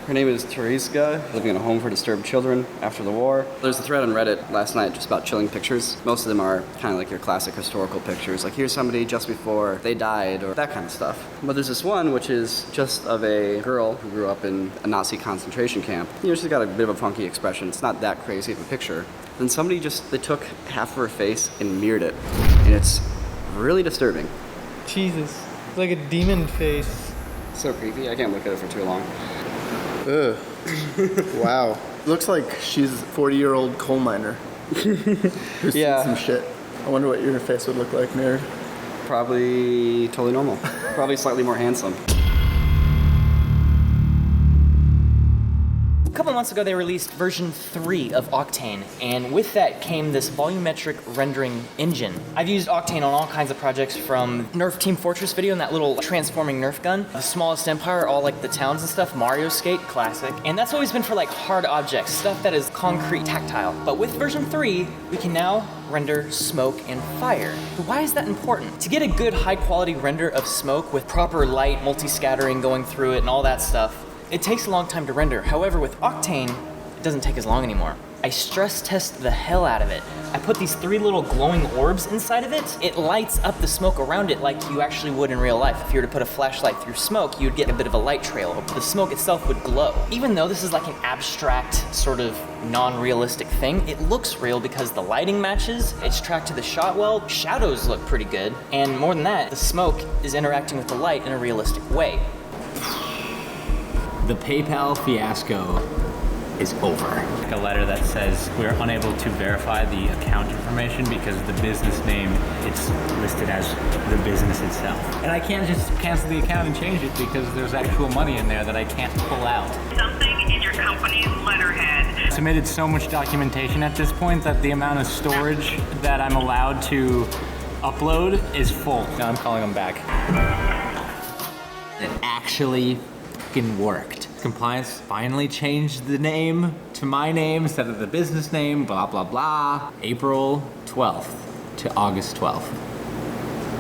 Her name is Teresa, living in a home for disturbed children after the war. There's a thread on Reddit last night just about chilling pictures. Most of them are kind of like your classic historical pictures, like here's somebody just before they died or that kind of stuff. But there's this one which is just of a girl who grew up in a Nazi concentration camp. You know, she's got a bit of a funky expression. It's not that crazy of a picture. Then somebody they took half of her face and mirrored it. And it's really disturbing. Jesus, it's like a demon face. So creepy, I can't look at it for too long. Ugh. Wow. Looks like she's a 40-year-old coal miner who's seen some shit. I wonder what your face would look like mirrored. Probably totally normal. Probably slightly more handsome. A couple months ago, they released version 3 of Octane, and with that came this volumetric rendering engine. I've used Octane on all kinds of projects, from Nerf Team Fortress video and that little transforming Nerf gun, The Smallest Empire, all like the towns and stuff, Mario Skate, classic. And that's always been for like hard objects, stuff that is concrete, tactile. But with version 3, we can now render smoke and fire. But why is that important? To get a good high quality render of smoke with proper light, multi-scattering going through it and all that stuff, it takes a long time to render. However, with Octane, it doesn't take as long anymore. I stress test the hell out of it. I put these 3 little glowing orbs inside of it. It lights up the smoke around it like you actually would in real life. If you were to put a flashlight through smoke, you'd get a bit of a light trail. The smoke itself would glow. Even though this is like an abstract, sort of non-realistic thing, it looks real because the lighting matches, it's tracked to the shot well, shadows look pretty good, and more than that, the smoke is interacting with the light in a realistic way. The PayPal fiasco is over. A letter that says we're unable to verify the account information because the business name, it's listed as the business itself. And I can't just cancel the account and change it because there's actual money in there that I can't pull out. Something in your company's letterhead. Submitted so much documentation at this point that the amount of storage that I'm allowed to upload is full. Now I'm calling them back. It actually fucking worked. Compliance finally changed the name to my name instead of the business name, blah, blah, blah. April 12th to August 12th.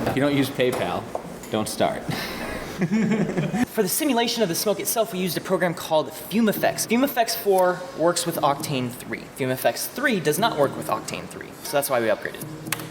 If you don't use PayPal, don't start. For the simulation of the smoke itself, we used a program called FumeFX. FumeFX 4 works with Octane 3. FumeFX 3 does not work with Octane 3, so that's why we upgraded.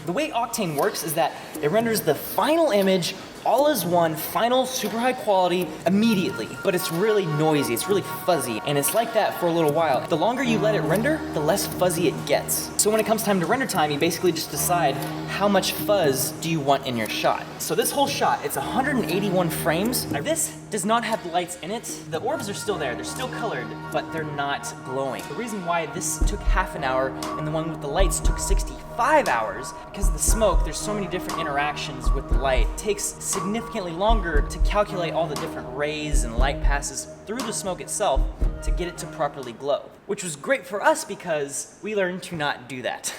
The way Octane works is that it renders the final image all as one, final, super high quality, immediately. But it's really noisy, it's really fuzzy, and it's like that for a little while. The longer you let it render, the less fuzzy it gets. So when it comes time to render time, you basically just decide how much fuzz do you want in your shot. So this whole shot, it's 181 frames. Now this does not have the lights in it. The orbs are still there, they're still colored, but they're not glowing. The reason why this took half an hour and the one with the lights took 65 hours, because of the smoke, there's so many different interactions with the light. It takes significantly longer to calculate all the different rays and light passes through the smoke itself to get it to properly glow, which was great for us because we learned to not do that.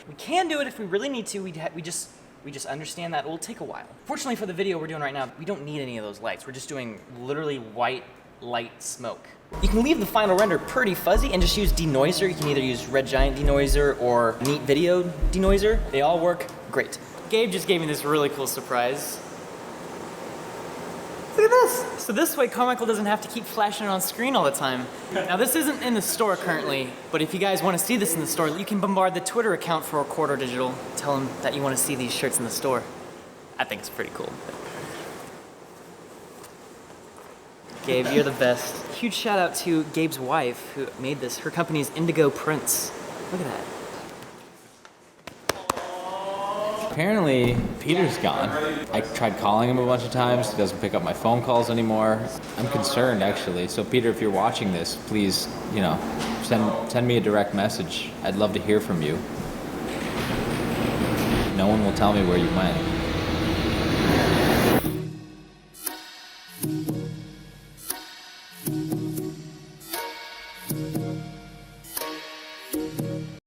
We can do it if we really need to. We just understand that it will take a while. Fortunately for the video we're doing right now, we don't need any of those lights. We're just doing literally white light smoke. You can leave the final render pretty fuzzy and just use denoiser. You can either use Red Giant denoiser or Neat Video denoiser. They all work great. Gabe just gave me this really cool surprise. Look at this! So this way Carmichael doesn't have to keep flashing it on screen all the time. Now this isn't in the store currently, but if you guys want to see this in the store, you can bombard the Twitter account for Recorder Digital. Tell them that you want to see these shirts in the store. I think it's pretty cool. Gabe, you're the best. Huge shout out to Gabe's wife who made this. Her company is Indigo Prints. Look at that. Apparently, Peter's gone. I tried calling him a bunch of times. He doesn't pick up my phone calls anymore. I'm concerned, actually. So, Peter, if you're watching this, please, send me a direct message. I'd love to hear from you. No one will tell me where you went.